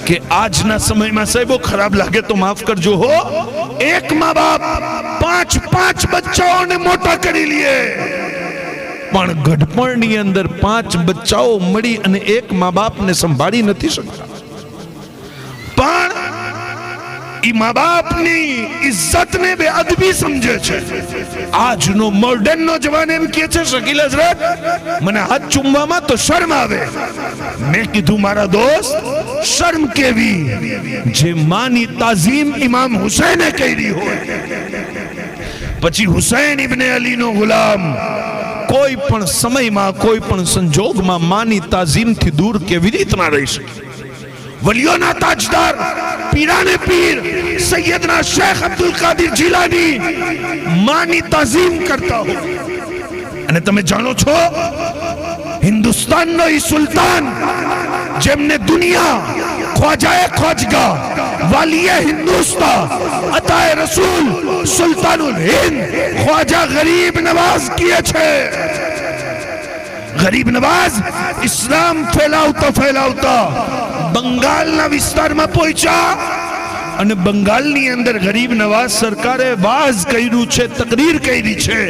કે આજના સમયમાં સાહેબો ખરાબ લાગે તો માફ કરજો હો, એક મા બાપ પાંચ બચ્ચાઓને મોટા કરી લે, પણ ગઢપણની અંદર 5 બચ્ચાઓ મળી અને એક મા બાપને સંભાળી નથી શકતા. પણ ઈ મા બાપની ઇજ્જતને બેઅદબી સમજે છે. આજનો મોડર્નનો જવાન એમ કહે છે, શકીલ હઝરત મને હાથ ચૂમવામાં તો શરમ આવે. મેં કીધું મારા દોસ્ત, શરમ કેવી જે માની તાઝીમ ઇમામ હુસૈને કરી હોય, પછી હુસૈન ઇબ્ને અલીનો ગુલામ કોઈ પણ સમયમાં કોઈ પણ સંજોગમાં માની તાઝીમથી દૂર કેવી રીતના રહી શકે. વલીઓના તાજદાર પીરાને પીર સૈયદના શેખ અબ્દુલ કાદિર જીલાની માની તાઝીમ કરતા હો. અને તમે જાણો છો, હિન્દુસ્તાનનો ઈ સુલતાન જેમને દુનિયા ખ્વાજાએ ખ્વાજગા વાલીએ હિન્દુસ્તાન અતાએ રસૂલ સુલ્તાનુલ હિન્દ ખ્વાજા ગરીબ નવાઝ કિए છે. ગરીબ નવાઝ ઇસ્લામ ફેલાવતા બંગાળના વિસ્તારમાં પહોંચ્યા અને બંગાળની અંદર ગરીબ નવાઝ સરકારે વાઝ કર્યું છે, તકરીર કરી છે,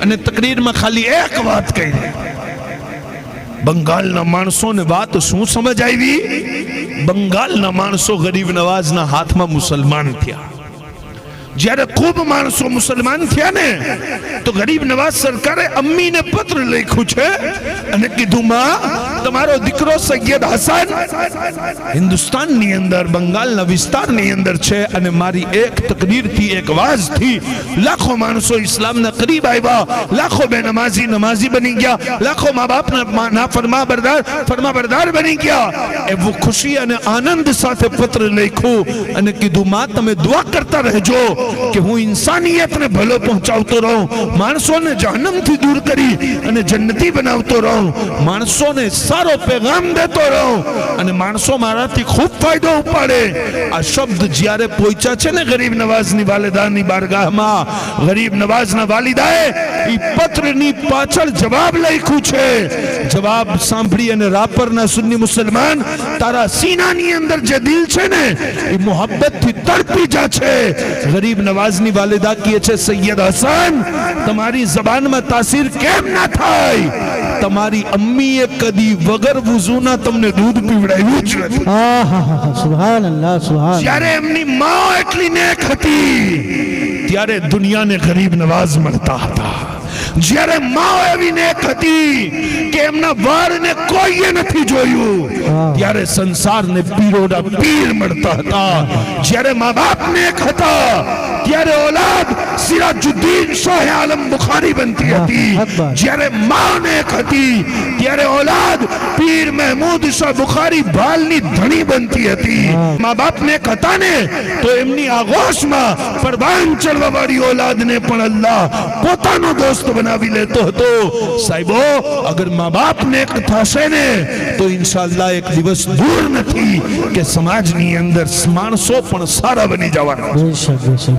અને તકરીરમાં ખાલી એક વાત કરી. બંગાળના માણસોને વાત શું સમજ આવી? બંગાળના માણસો ગરીબ નવાઝના હાથમાં મુસલમાન થયા. જ્યારે ખૂબ માણસો મુસલમાન થયા ને તો ગરીબ નવાઝ સરકારે અમ્મીને પત્ર લખ્યું છે અને કીધું, માં તમારો દીકરો સૈયદ હસન હિન્દુસ્તાનની અંદર બંગાળના વિસ્તારની અંદર છે અને મારી એક તકરીરથી, એક વાઝથી લાખો માણસો ઇસ્લામના કરીબ આવ્યા, લાખો નમાઝી બની ગયા, લાખો મા બાપના ફરમાબરદાર બની ગયા. એવું ખુશી અને આનંદ સાથે પત્ર લખ્યું અને કીધું, માં તમે દુઆ કરતા રહેજો કે હું ઇન્સાનિયતને ભલો પહોંચાડતો રહું, માણસોને જહન્નમથી દૂર કરી અને જન્નતી બનાવતો રહું, માણસોને સારો પેગામ દેતો રહું અને માણસો મારાથી ખૂબ ફાયદો ઉપાડે. આ શબ્દ જ્યારે પહોંચ્યા છે ને ગરીબ નવાઝની વાલિદાની બારગાહમાં, ગરીબ નવાઝના વાલિદાએ ઈ પત્રની પાછળ જવાબ લખ્યું છે. જવાબ સાંભળી અને રાપરના સુન્ની મુસલમાન તારા સીનાની અંદર જે દિલ છે ને એ મોહબ્બતથી તડપી જા છે. ગરીબ નવાઝની વાલિદા કહે છે, સૈયદ હસન તમારી જબાનમાં તાસીર કેમ ના થાય? તમારી અમ્મીએ કદી વગર વુઝુના તમને દૂધ પીવડાવ્યું જ નથી. સુબહાનલ્લાહ, સુબહાન. જ્યારે એમની માં એટલી નેક હતી ત્યારે દુનિયાને ગરીબ નવાઝ મળતા હતા. જ્યારે માં એવી નેક હતી કે એમના વાળને કોઈએ નથી જોયું ત્યારે સંસારને પીરોડા પીર મળતા હતા. જ્યારે મા બાપ નેક હતા ત્યારે ઓલાદ સિરાજુદ્દીન શાહ આલમ બુખારી બનતી હતી. જ્યારે માં નેક હતી ત્યારે ઓલાદ પીર મહેમૂદ શાહ બુખારી ભાલની ધણી બનતી હતી. મા બાપ નેક હતા ને તો એમની આગોશમાં પરવાન ચડવા વાળી ઓલાદને પણ અલ્લાહ પોતાનો દોસ્ત બનાવી લેતો હતો. સાહેબો, અગર મા બાપ નેક થશે ને તો ઇન્શાઅલ્લાહ એક દિવસ દૂર નથી કે સમાજની અંદર માણસો પણ સારા બની જવાના.